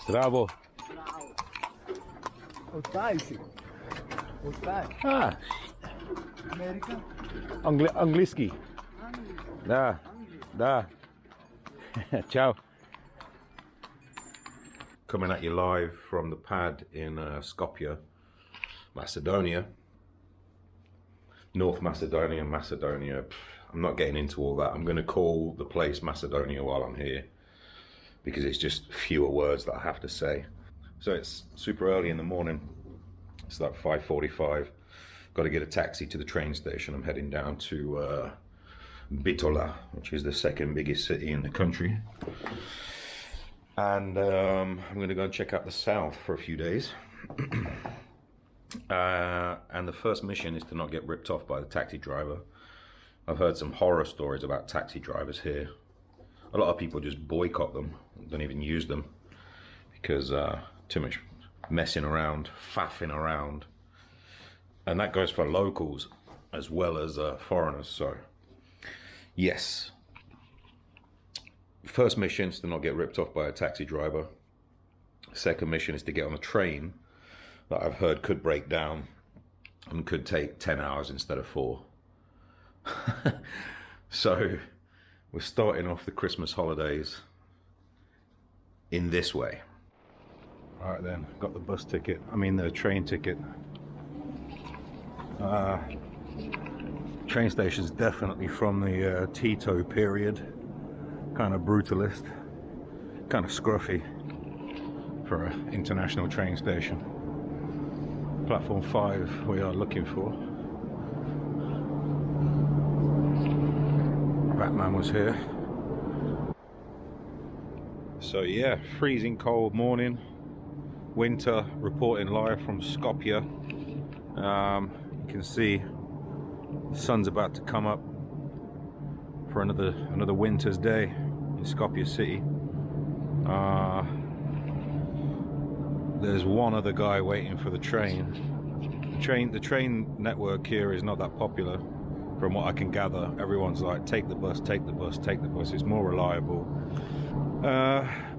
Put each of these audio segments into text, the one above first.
Zdravo. Odtaj si. Odtaj. Ah, Amerika? angliski. Da, da. Ciao. Coming at you live from the pad in Skopje, Macedonia. North Macedonia, Macedonia. I'm not getting into all that. I'm going to call the place Macedonia while I'm here because it's just fewer words that I have to say. So it's super early in the morning. It's like 5:45. Got to get a taxi to the train station. I'm heading down to Bitola, which is the second biggest city in the country. And I'm going to go and check out the south for a few days. And the first mission is to not get ripped off by the taxi driver. I've heard some horror stories about taxi drivers here. A lot of people just boycott them, don't even use them, because too much messing around, faffing around. And that goes for locals as well as foreigners. So yes, first mission is to not get ripped off by a taxi driver. Second mission is to get on a train that I've heard could break down and could take 10 hours instead of 4. So we're starting off the Christmas holidays in this way. All right then, got the bus ticket, the train ticket. Train station's definitely from the Tito period, kind of brutalist, kind of scruffy for an international train station. Platform 5 we are looking for. Batman was here. So yeah, freezing cold morning, winter, reporting live from Skopje. You can see the sun's about to come up for another winter's day in Skopje city. There's one other guy waiting for the train. The train network here is not that popular, from what I can gather. Everyone's like, take the bus, take the bus, take the bus. It's more reliable.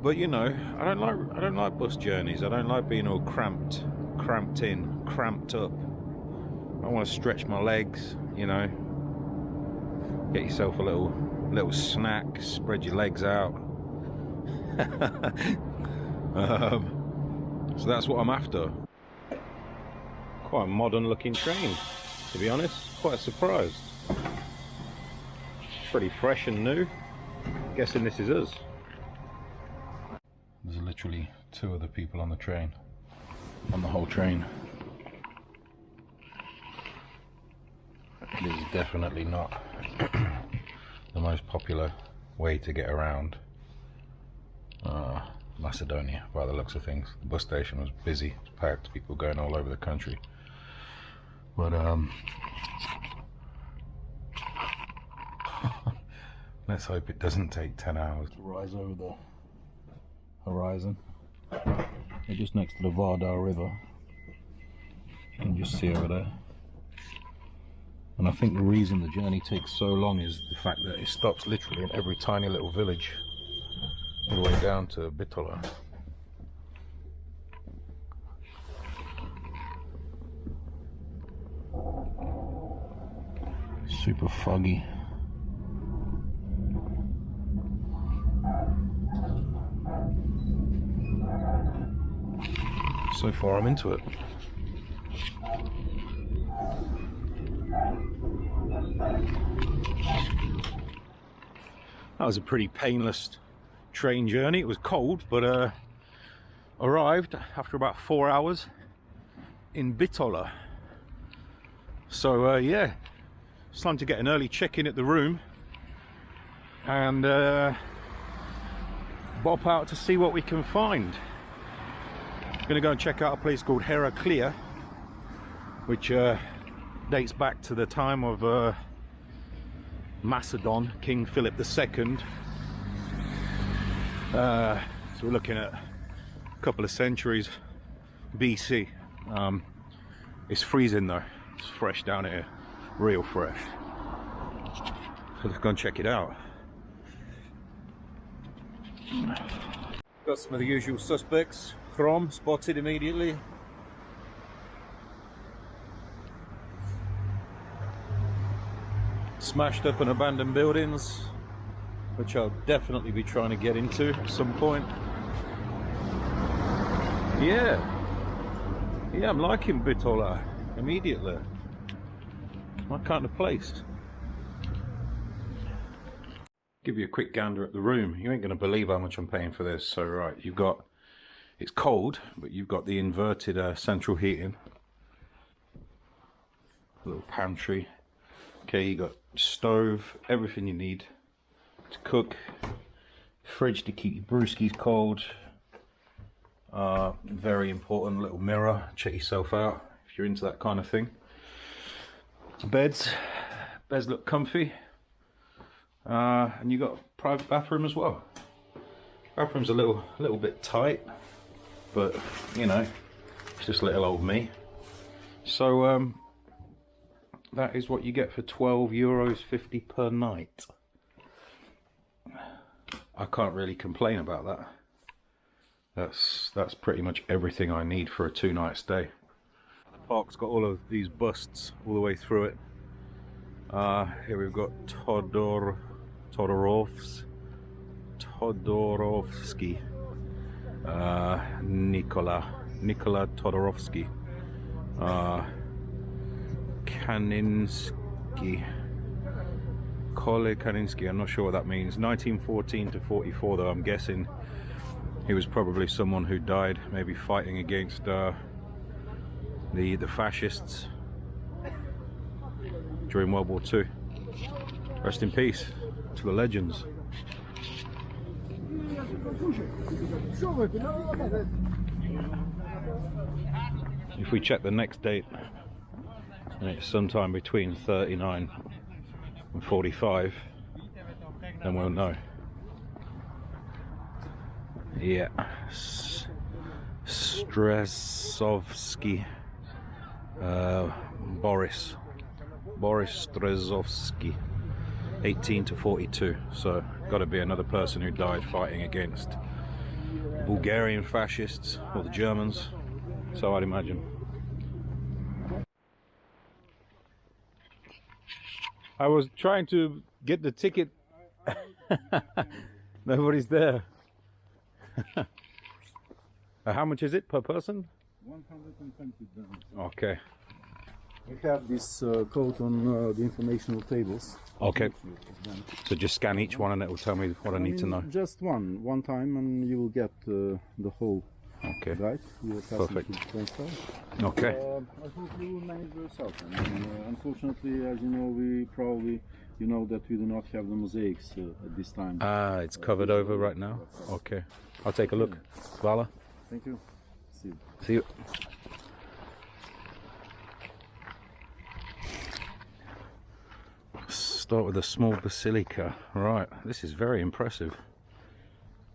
But you know, I don't like bus journeys. I don't like being all cramped in, cramped up. I want to stretch my legs, you know. Get yourself a little snack, spread your legs out. So that's what I'm after. Quite a modern looking train, to be honest. Quite surprised. Pretty fresh and new. Guessing this is us. There's literally 2 other people on the train. On the whole train. It is definitely not the most popular way to get around Macedonia, by the looks of things. The bus station was busy, it was packed, people going all over the country. But let's hope it doesn't take 10 hours to rise over the horizon. We're just next to the Vardar River. You can just see over there. And I think the reason the journey takes so long is the fact that it stops literally in every tiny little village all the way down to Bitola. Super foggy. So far I'm into it. That was a pretty painless train journey. It was cold, but arrived after about 4 hours in Bitola. So yeah, it's time to get an early check-in at the room and bop out to see what we can find. Gonna go and check out a place called Heraclea, which dates back to the time of Macedon, King Philip II. So we're looking at a couple of centuries BC. It's freezing though, it's fresh down here, real fresh. So let's go and check it out. Got some of the usual suspects. Chrom spotted immediately. Smashed up and abandoned buildings, which I'll definitely be trying to get into at some point. Yeah, I'm liking Bitola immediately. It's my kind of place. Give you a quick gander at the room. You ain't gonna believe how much I'm paying for this. So right, you've got, it's cold, but you've got the inverted central heating. A little pantry. Okay, you got stove, everything you need to cook. Fridge to keep your brewskis cold. Very important, little mirror, check yourself out if you're into that kind of thing. Beds look comfy. And you got a private bathroom as well. Bathroom's a little bit tight, but you know, it's just little old me. So that is what you get for €12.50 per night. I can't really complain about that. That's pretty much everything I need for a 2-night stay. The park's got all of these busts all the way through it. Here we've got Todorovsky, Nikola Todorovsky, Kole Kaninsky, I'm not sure what that means. 1914 to 44 though, I'm guessing he was probably someone who died maybe fighting against the fascists during World War II. Rest in peace to the legends. If we check the next date, and it's sometime between 39 and 45, then we'll know. Yeah, Stresovsky, Boris Stresovsky, 18 to 42. So got to be another person who died fighting against Bulgarian fascists or the Germans, so I'd imagine. I was trying to get the ticket. Nobody's there. How much is it per person? 120 dirhams. Okay. We have this code on the informational tables. Okay. So just scan each one and it will tell me what I need to know. Just one time and you will get the whole guide. Perfect. I Okay. hope you will manage yourself. Unfortunately, as you know, you know that we do not have the mosaics at this time. Ah, it's covered over right now? Okay. I'll take a look. Vala. Thank you. See you. See you. Start with a small basilica. Right, this is very impressive.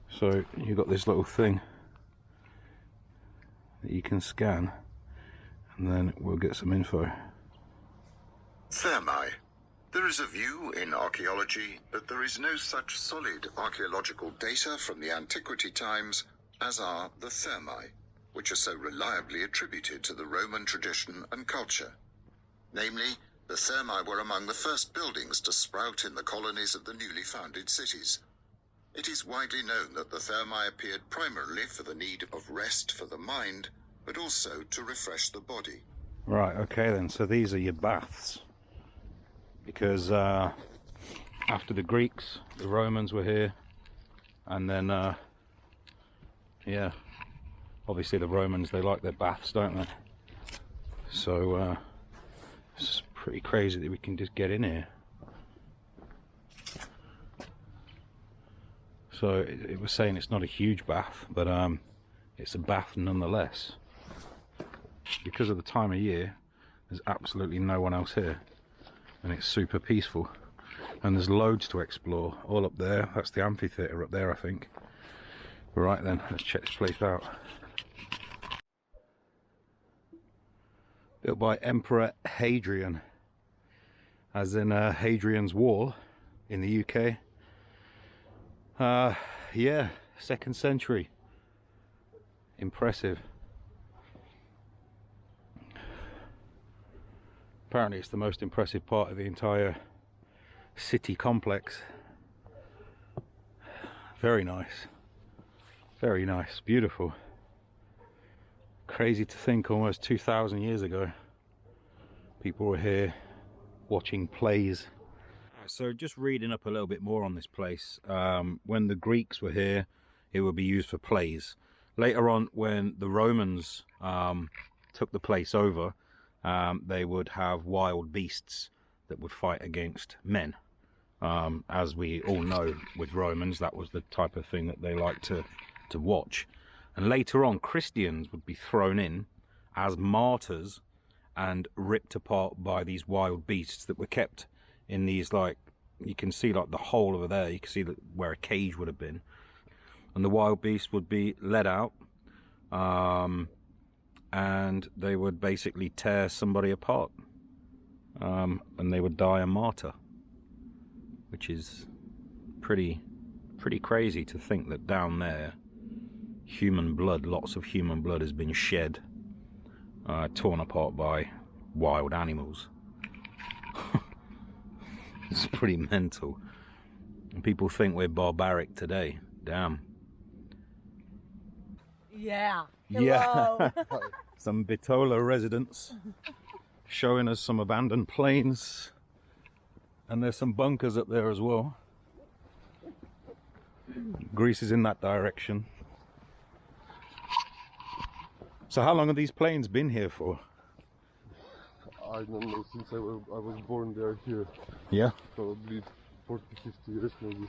So you've got this little thing that you can scan, and then we'll get some info. Thermae. There is a view in archaeology that there is no such solid archaeological data from the antiquity times as are the thermae, which are so reliably attributed to the Roman tradition and culture. Namely, the thermae were among the first buildings to sprout in the colonies of the newly founded cities. It is widely known that the thermae appeared primarily for the need of rest for the mind, but also to refresh the body. Right, okay then, so these are your baths. Because after the Greeks, the Romans were here, and then, yeah, obviously the Romans, they like their baths, don't they? So, it's pretty crazy that we can just get in here. So it was saying it's not a huge bath, but it's a bath nonetheless. Because of the time of year, there's absolutely no one else here, and it's super peaceful. And there's loads to explore all up there. That's the amphitheatre up there, I think. Right then, let's check this place out. Built by Emperor Hadrian, as in Hadrian's Wall in the UK. Yeah, 2nd century. impressive. Apparently it's the most impressive part of the entire city complex. Very nice. Very nice. Beautiful. Crazy to think almost 2,000 years ago people were here watching plays. So just reading up a little bit more on this place. When the Greeks were here, it would be used for plays. Later on, when the Romans took the place over, they would have wild beasts that would fight against men. As we all know, with Romans, that was the type of thing that they liked to watch. And later on, Christians would be thrown in as martyrs and ripped apart by these wild beasts that were kept in these, like, you can see like the hole over there, you can see where a cage would have been. And the wild beast would be let out, and they would basically tear somebody apart, and they would die a martyr, which is pretty crazy to think that down there human blood, lots of human blood has been shed, torn apart by wild animals. It's pretty mental. And people think we're barbaric today. Damn. Yeah. Yeah. Some Bitola residents showing us some abandoned planes, and there's some bunkers up there as well. Greece is in that direction. So how long have these planes been here for? I don't know, since I was born they are here. Yeah. Probably 40, 50 years maybe.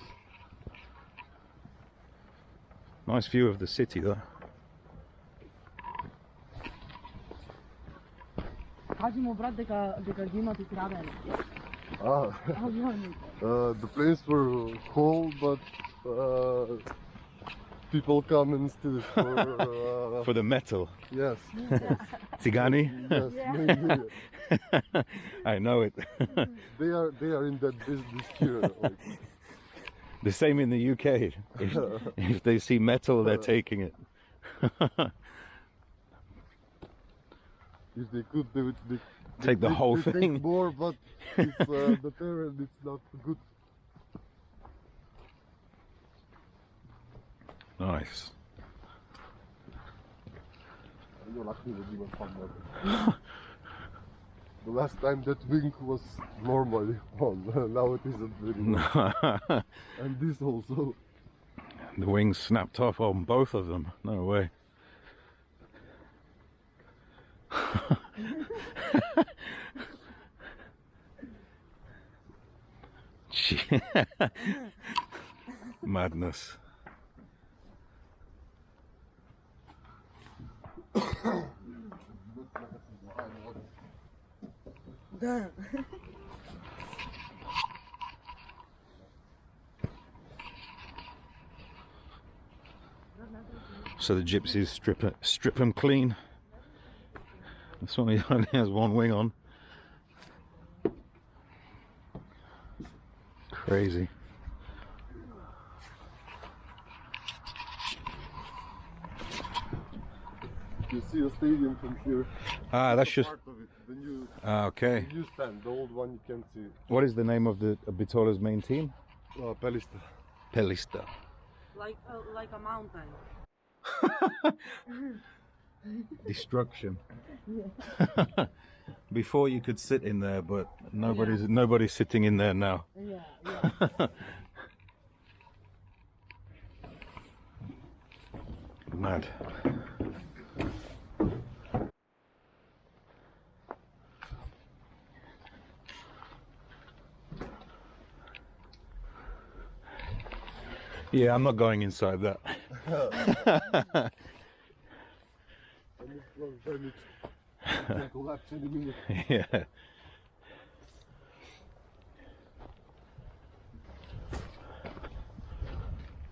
Nice view of the city though. The planes were whole, but people come and steal it for... For the metal. Yes. Tigani? Yes, maybe. I know it. They are in that business here. Like. The same in the UK. If they see metal, they're taking it. If they could, they would Take the whole they thing. Take more, but it's, the terrain, it's not good. Nice. The last time that wing was normally on, now it isn't really. And this also. The wings snapped off on both of them. No way. Madness. So the gypsies strip them clean. This one only has one wing on. Crazy. You see a stadium from here. Ah, that's just part of it. The new, okay. the new stand, the old one you can't see. What is the name of the Bitola's main team? Pelista. Pelista. Like a mountain. Destruction. Before you could sit in there, but nobody's sitting in there now. Yeah. Mad. Yeah, I'm not going inside that. Collapse any minute. Yeah.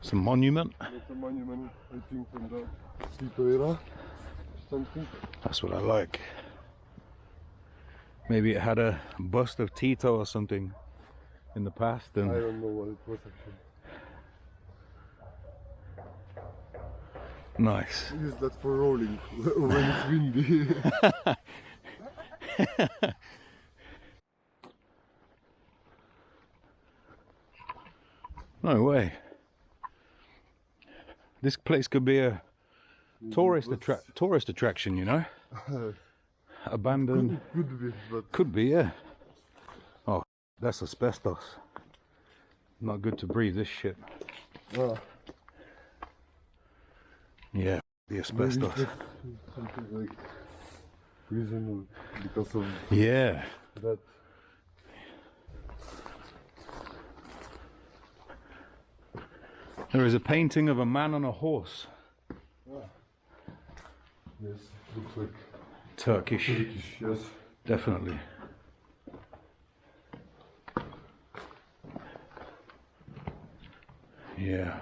Some monument. It's a monument, I think, from the Tito era. Something. That's what I like. Maybe it had a bust of Tito or something in the past. And I don't know what it was actually. Nice. Use that for rolling when it's windy. No way. This place could be a tourist attraction, you know? Abandoned. Could be, but Could be, yeah. Oh, that's asbestos. Not good to breathe this shit. Yeah, the asbestos. maybe something like prison because of Yeah. that. There is a painting of a man on a horse. Yes, looks like Turkish, Turkish, yes. definitely. Yeah.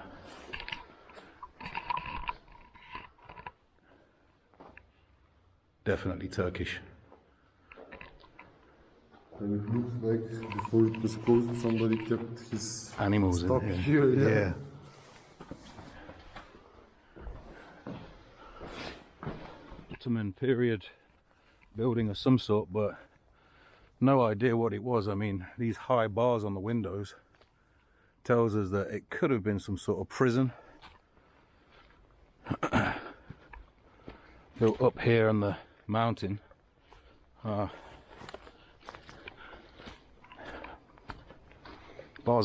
Definitely Turkish. And it looks like before it was closed, somebody kept his Animals stock in here. here. Yeah. Ottoman period building of some sort, but no idea what it was. I mean, these high bars on the windows tells us that it could have been some sort of prison. Built up here on the mountain. Bars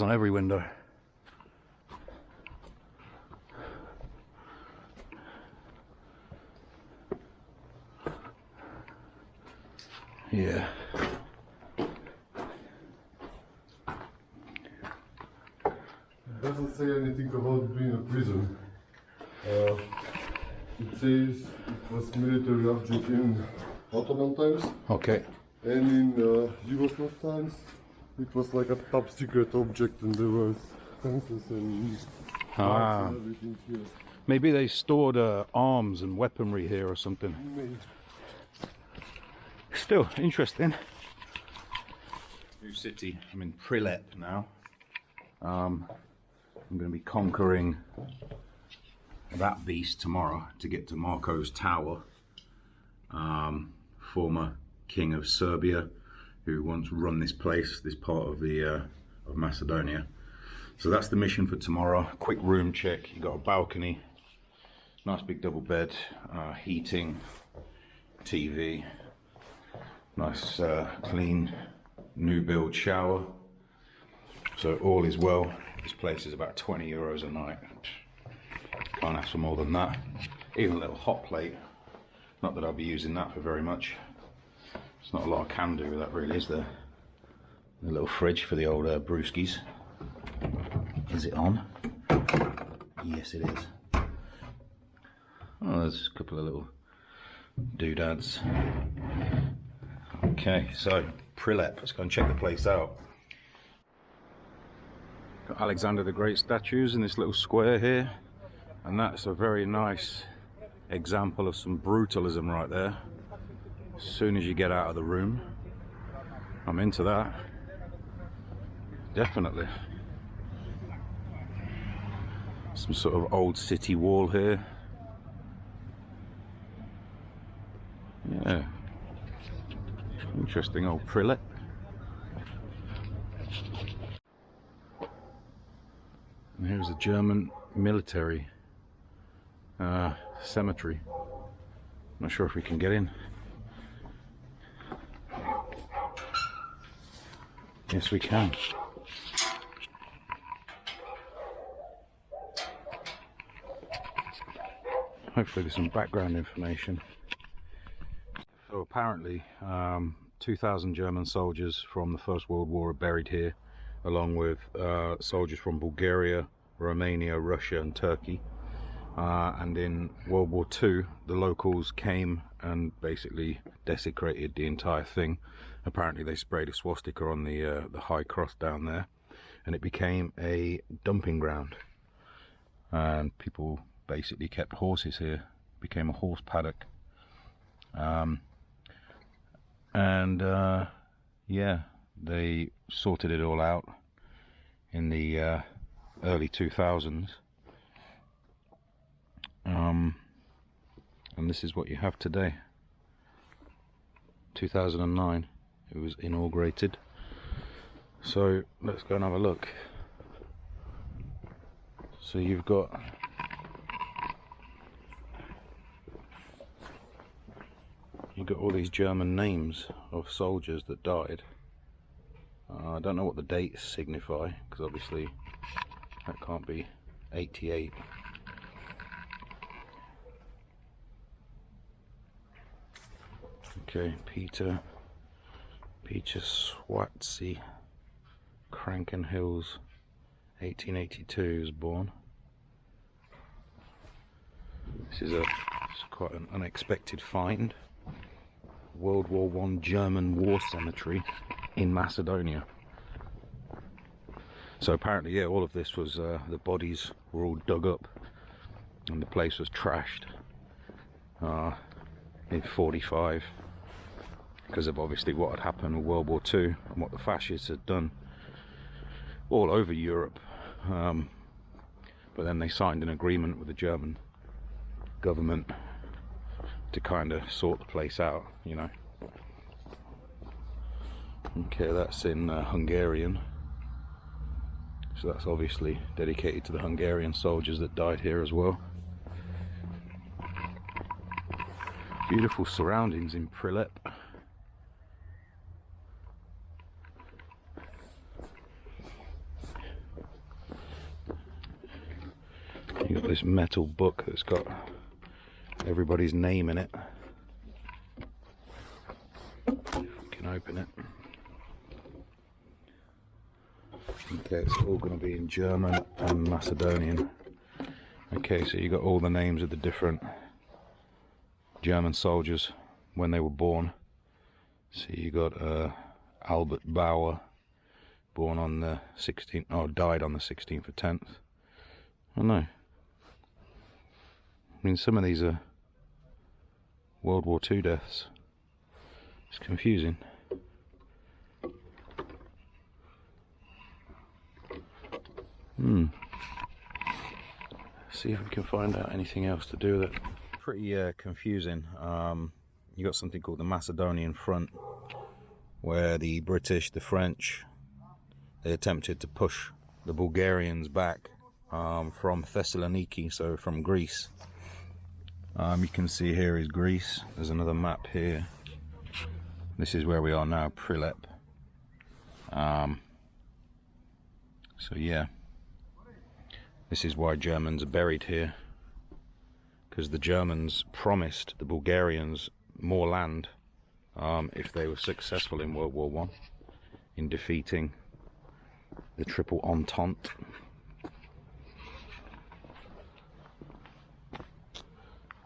on every window. Yeah. It doesn't say anything about being a prison. It says it was military object in Ottoman times, Okay. and in Yugoslav times it was like a top secret object, and there was fences and Ah. and everything here. Maybe they stored arms and weaponry here or something. Maybe. Still interesting. New city. I'm in Prilep now. I'm going to be conquering that beast tomorrow to get to Marco's Tower. Former king of Serbia, who once run this place, this part of the of Macedonia. So that's the mission for tomorrow. Quick room check. You got a balcony, nice big double bed, heating, TV. Nice clean new build shower, so all is well. This place is about 20 euros a night. Can't ask for more than that. Even a little hot plate, not that I'll be using that for very much. There's not a lot I can do with that really, is there? A little fridge for the old brewskis. Is it on? Yes it is. Oh, there's a couple of little doodads. Okay, so Prilep, let's go and check the place out. Got Alexander the Great statues in this little square here, and that's a very nice example of some brutalism right there. As soon as you get out of the room, I'm into that. Definitely. Some sort of old city wall here. Yeah. Interesting old Prilep. And here's a German military cemetery. Not sure if we can get in. Yes, we can. Hopefully there's some background information. So apparently 2,000 German soldiers from the First World War are buried here, along with soldiers from Bulgaria, Romania, Russia and Turkey. And in World War II, the locals came and basically desecrated the entire thing. Apparently they sprayed a swastika on the high cross down there, and it became a dumping ground. And people basically kept horses here, became a horse paddock. Yeah, they sorted it all out in the early 2000s, And this is what you have today. 2009 it was inaugurated. So let's go and have a look. So you've got all these German names of soldiers that died. I don't know what the dates signify, because obviously that can't be 88. Okay, Peter Swatsy, Cranken Hills, 1882 was born. This is quite an unexpected find. World War I German war cemetery in Macedonia. So apparently, yeah, all of this was, the bodies were all dug up and the place was trashed in 45 because of obviously what had happened with World War II and what the fascists had done all over Europe. But then they signed an agreement with the German government to kind of sort the place out, you know. Okay, that's in Hungarian. So that's obviously dedicated to the Hungarian soldiers that died here as well. Beautiful surroundings in Prilep. You got this metal book that's got everybody's name in it. You can open it. Okay, it's all going to be in German and Macedonian. Okay, so you got all the names of the different German soldiers when they were born. So you got Albert Bauer, born on the 16th, oh, died on the 16th of 10th. Oh no. I mean, some of these are World War II deaths. It's confusing. See if we can find out anything else to do with it. Pretty confusing. You got something called the Macedonian Front, where the British, the French, they attempted to push the Bulgarians back from Thessaloniki, so from Greece. You can see here is Greece. There's another map here. This is where we are now, Prilep. So yeah, this is why Germans are buried here, because the Germans promised the Bulgarians more land if they were successful in World War I in defeating the Triple Entente.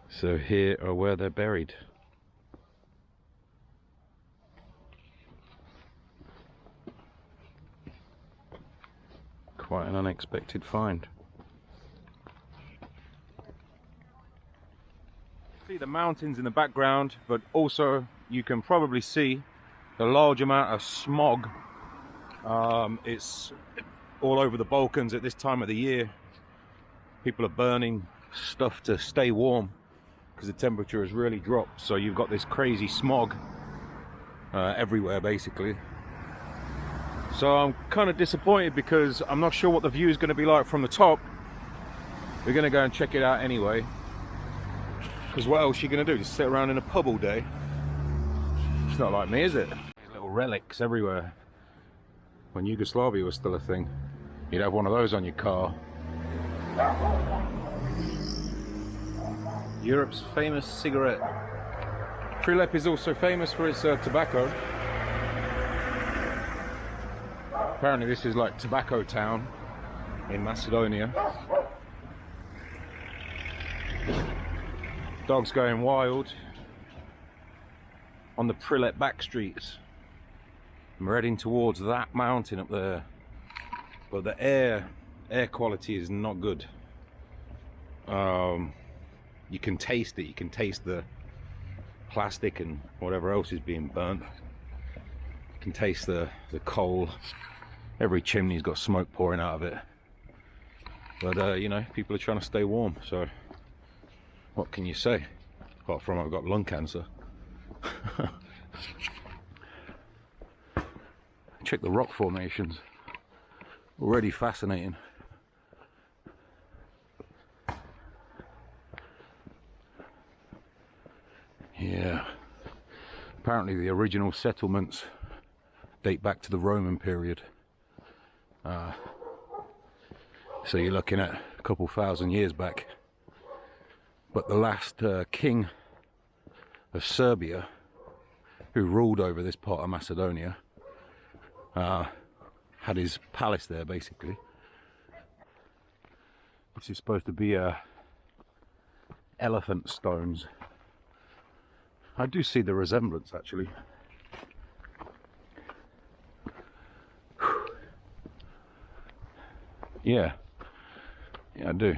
So here are where they're buried. Quite an unexpected find. See the mountains in the background, but also you can probably see the large amount of smog. It's all over the Balkans at this time of the year. People are burning stuff to stay warm because the temperature has really dropped, so you've got this crazy smog everywhere basically. So I'm kind of disappointed because I'm not sure what the view is going to be like from the top. We're going to go and check it out anyway, because what else are you going to do? Just sit around in a pub all day? It's not like me, is it? There's little relics everywhere. When Yugoslavia was still a thing, you'd have one of those on your car. Europe's famous cigarette. Prilep is also famous for its tobacco. Apparently this is like tobacco town in Macedonia. Dogs going wild on the Prilep back streets. I'm heading towards that mountain up there, but the air quality is not good. You can taste it. You can taste the plastic and whatever else is being burnt. You can taste the coal. Every chimney's got smoke pouring out of it. But you know, people are trying to stay warm, so What can you say? Apart from I've got lung cancer. Check the rock formations. Already fascinating. Yeah. Apparently the original settlements date back to the Roman period. So you're looking at a couple thousand years back. But the last king of Serbia, who ruled over this part of Macedonia, had his palace there basically. This is supposed to be elephant stones. I do see the resemblance actually. Yeah, I do.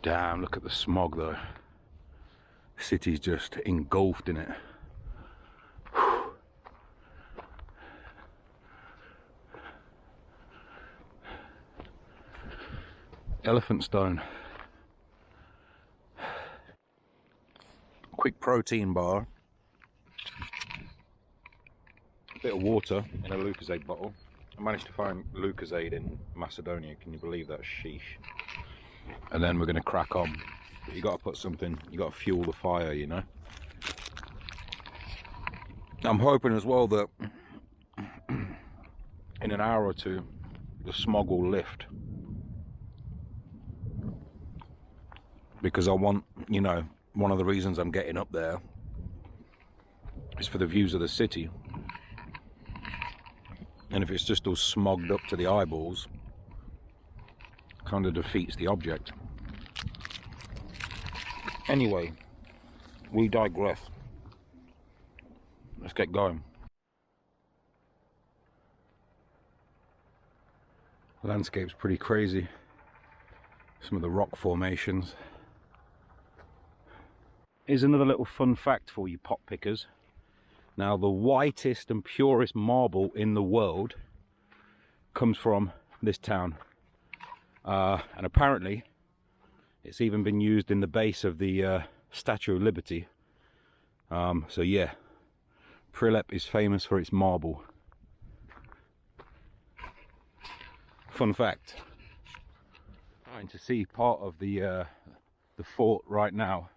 Damn, look at the smog though. The city's just engulfed in it. Elephant stone. Quick protein bar. A bit of water in a Lucozade bottle. I managed to find Lucozade in Macedonia. Can you believe that? Sheesh. And then we're going to crack on. But you got to put something, you got to fuel the fire, you know. I'm hoping as well that in an hour or two the smog will lift, because I want, you know, one of the reasons I'm getting up there is for the views of the city. And if it's just all smogged up to the eyeballs, kind of defeats the object. Anyway, we digress. Let's get going. The landscape's pretty crazy. Some of the rock formations. Here's another little fun fact for you pot pickers. Now, the whitest and purest marble in the world comes from this town. And apparently it's even been used in the base of the Statue of Liberty. So yeah, Prilep is famous for its marble. Fun fact. Trying to see part of the fort right now.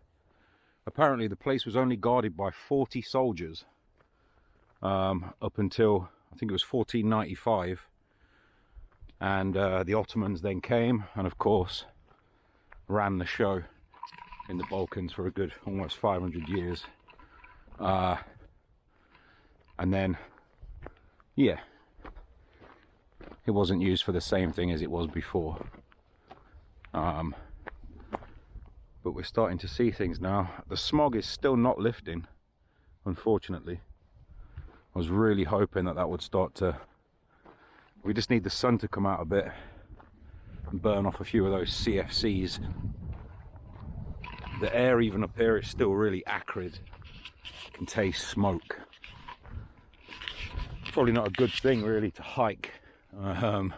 Apparently the place was only guarded by 40 soldiers up until I think it was 1495, and the Ottomans then came and of course ran the show in the Balkans for a good almost 500 years. And then yeah, it wasn't used for the same thing as it was before. But we're starting to see things now. The smog is still not lifting, unfortunately. I was really hoping that that would start to... We just need the sun to come out a bit and burn off a few of those CFCs. The air even up here is still really acrid. You can taste smoke. Probably not a good thing really to hike in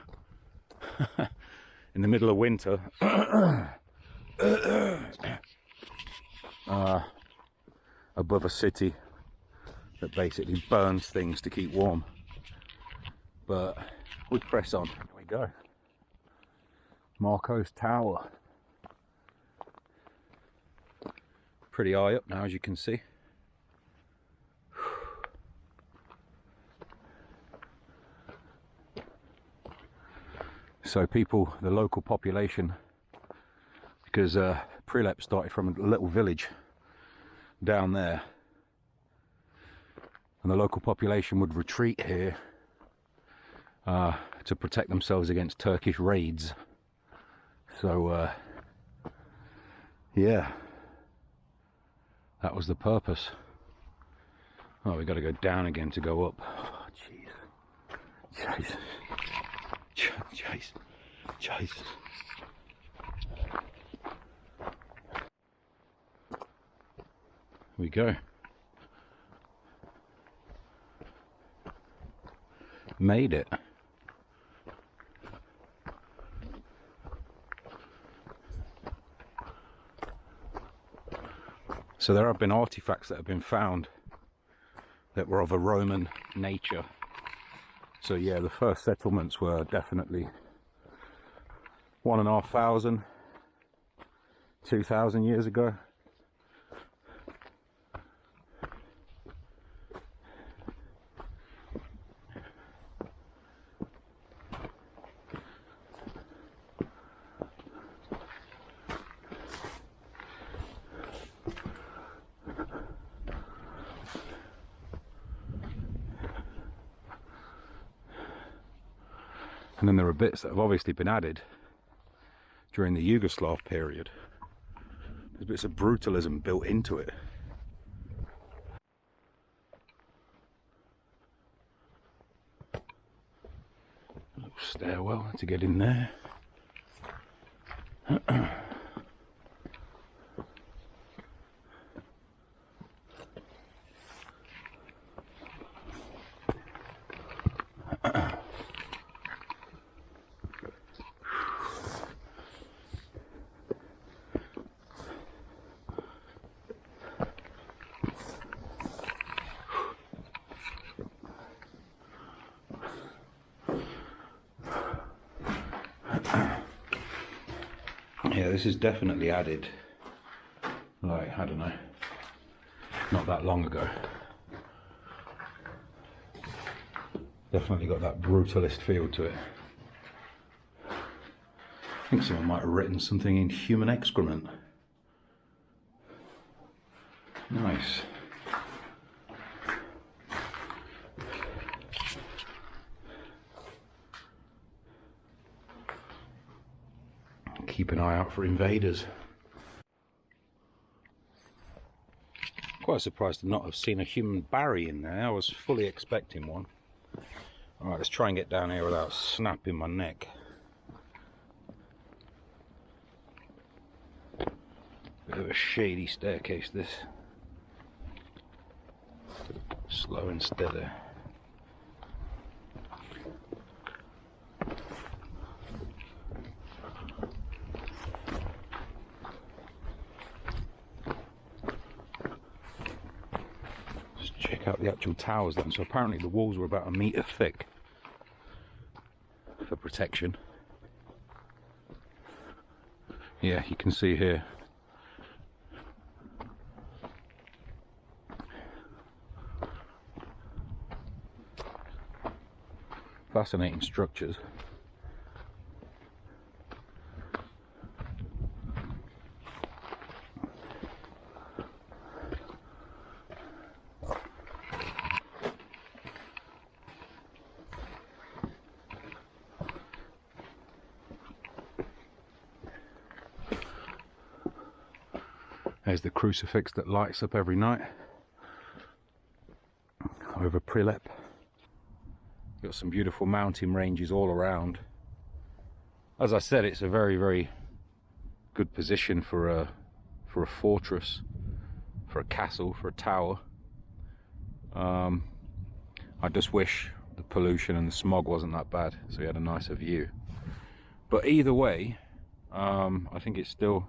the middle of winter. Above a city that basically burns things to keep warm. But we press on. Here we go. Marco's Tower. Pretty high up now, as you can see. So people, the local population, because Prilep started from a little village down there, and the local population would retreat here to protect themselves against Turkish raids. So yeah, that was the purpose. Oh, we got to go down again to go up. Oh, jeez. Jeez. We go. Made it. So there have been artifacts that have been found that were of a Roman nature. So yeah, the first settlements were definitely 1,500, 2,000 years ago. And then there are bits that have obviously been added during the Yugoslav period. There's bits of brutalism built into it. A little stairwell to get in there. Yeah, this is definitely added, like, I don't know, not that long ago. Definitely got that brutalist feel to it. I think someone might have written something in human excrement. Nice. Keep an eye out for invaders. Quite surprised to not have seen a human Barry in there. I was fully expecting one. Alright, let's try and get down here without snapping my neck. Bit of a shady staircase this. Slow and steady. Check out the actual towers then. So apparently the walls were about 1 meter thick for protection. Yeah, you can see here. Fascinating structures. There's the crucifix that lights up every night over Prilep. Got some beautiful mountain ranges all around. As I said, it's a very, very good position for a fortress, for a castle, for a tower. I just wish the pollution and the smog wasn't that bad, so we had a nicer view. But either way, I think it's still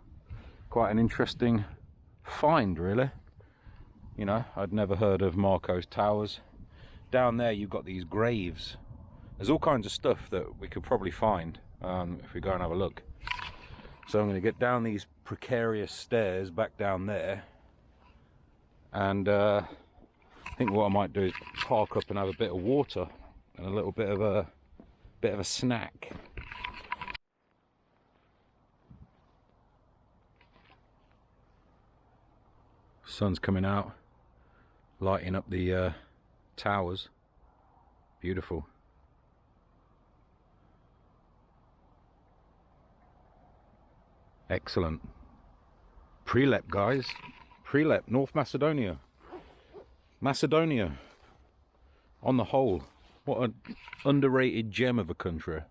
quite an interesting find, really. You know, I'd never heard of Marco's towers. Down there you've got these graves. There's all kinds of stuff that we could probably find if we go and have a look. So I'm going to get down these precarious stairs back down there, and I think what I might do is park up and have a bit of water and a little bit of a snack. Sun's coming out, lighting up the towers. Beautiful. Excellent. Prilep, guys. Prilep, North Macedonia. Macedonia. On the whole, what an underrated gem of a country.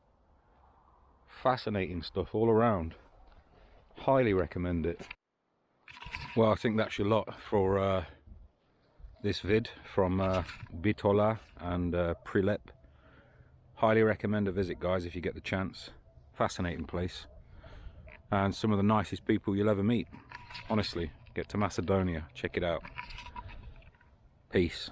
Fascinating stuff all around. Highly recommend it. Well, I think that's your lot for this vid from Bitola and Prilep. Highly recommend a visit, guys, if you get the chance. Fascinating place, and some of the nicest people you'll ever meet. Honestly, Get to Macedonia. Check it out. Peace.